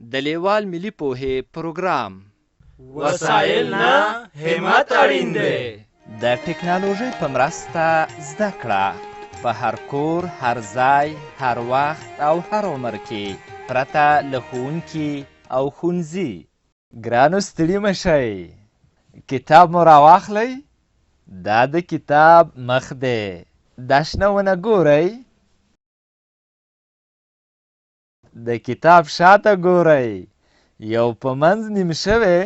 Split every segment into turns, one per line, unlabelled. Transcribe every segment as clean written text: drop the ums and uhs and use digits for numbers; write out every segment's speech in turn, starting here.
د لیوال ملي پوهې پروګرام.
وسایل نه همت اړین دی.
د ټکنالوژۍ په مرسته زده کړه په هر کور، هر ځای، هر وخت او هر عمر کې پرته له ښوونکي او ښوونځي. ګرانو ستړي مه شئ، کتاب مو راواخلئ. دا د کتاب مخ دی. دا شنه ونه ګورئ، د کتاب شاته ګورئ، یو په منځ نیم شوی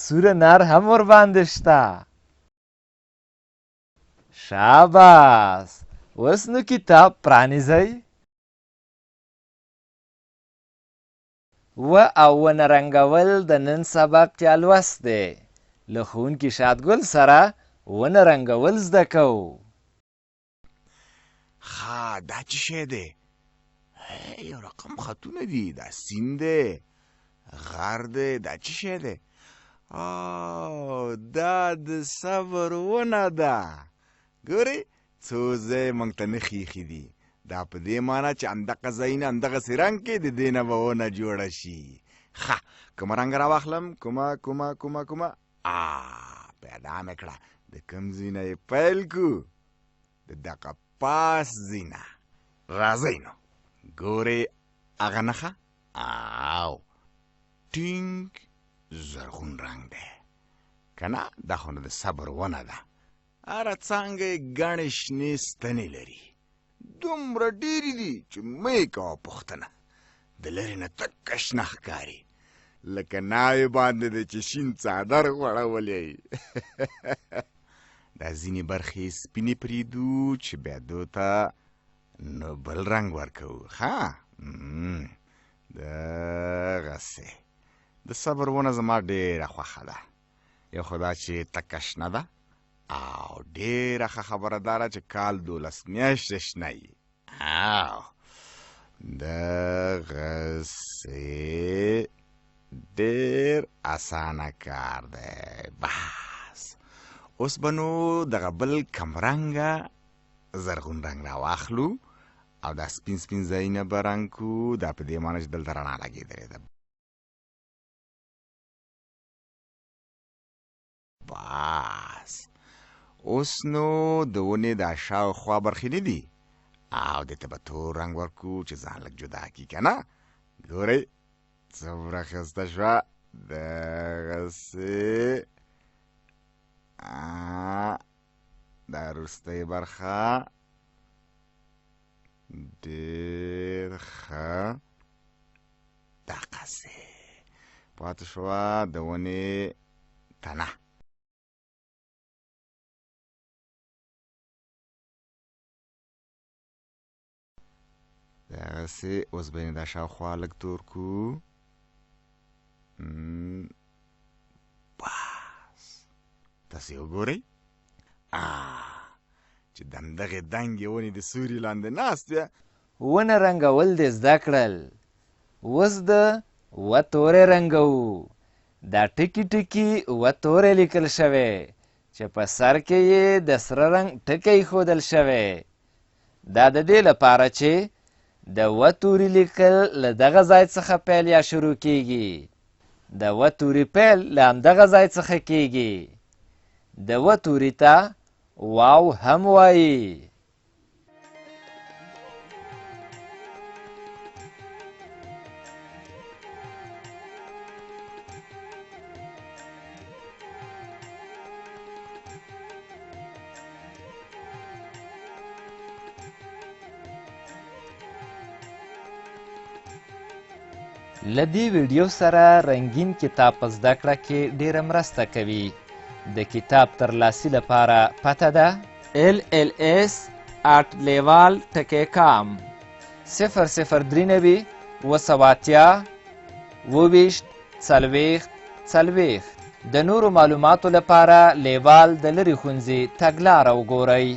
سوره نر هم ورباندې شته. شاباس، اوس نو کتاب پرانیزئ. و او ونه رنګول د نن سبق یا لوست دی. له ښوونکي شادګل سره ونه رنګول زده کوو.
ښه، دا څه شی دی؟ یو رقم خطونه دي، دا سیند دی، غر دی، دا څه شی دی؟ دا د صبر ونه ده. ګورې څو ځای موږ ته نښې ایښي دي. دا په دې معنی چې همدغه ځایونه همدغسې رنګ کې د دې نه به ونه جوړه شي. ښه، کومه رنګ راواخلم؟ کومه پیدا مې کړه. د کوم ځای نه یې پیل کړو؟ د دغه پاس ځای نه. راځئ نو ګورې هغه نښه ټینګ زرغون رنګ دی که نه؟ دا خو نو د صبر ونه ده. هره څانګه یې ګڼې شنې ستنې لري، دومره ډېرې دي چې مه یې کوه پوښتنه. د لرې نه تکه شنه ښکاري، لکه ناوې باندې دی چې شین څادر غوړولی. دا ځینې برخې سپینې پرېږدو چې بیا دو ته نو بل رنګ ورکوو. ښه، دغسې د صبر ونه زما ډېره خوښه ده. یو خو دا چې تکه شنه ده، او ډېره ښه خبره دا ده چې کال 12 میاشتې شنه وي. دغسې ډېر اسانه کار دی. بس اوس به نو دغه بل کمرنګه زرغون رنګ راواخلو او دا سپین سپین ځایونه به رنګ کړو. دا په دې معنی چې دلته رڼا لګېدلې ده. بس اوس نو د ونې دا شاوخوا برخې نه دي، او دې ته به تور رنګ ورکړو چې ځان لږ جدا کړي که نه. ګورئ څومره ښایسته شوه. دغسې دا وروستۍ برخه ډېر ښه دغسې پاتې شوه د ونې تنه. دغسې اوس به یې دا شاوخوا لږ تور کړو. بس تاسې وګورئ چې د همدغې دنګې ونې د سوري لاندې ناست بیا
ونه رنګول دې زده کړل. اوس د و تورې رنګوو. دا ټکي ټکي و تورې لیکل شوی چې په سر کې یې د سره رنګ ټکی ایښودل شوی. دا د دې لپاره چې د و توري لیکل له دغه ځای څخه پیل یا شروع کیږي. د و توري پیل له همدغه ځای څخه کیږي. د و توري ته واو هم وایي. له دې ویډیو سره رنګین کتاب په زده کړه کې ډېره مرسته کوي. د کتاب ترلاسي لپاره پته ده LLS@leval.com 003 280 د نورو معلوماتو لپاره لیوال د لرې ښوونځي تګلاره وګورئ.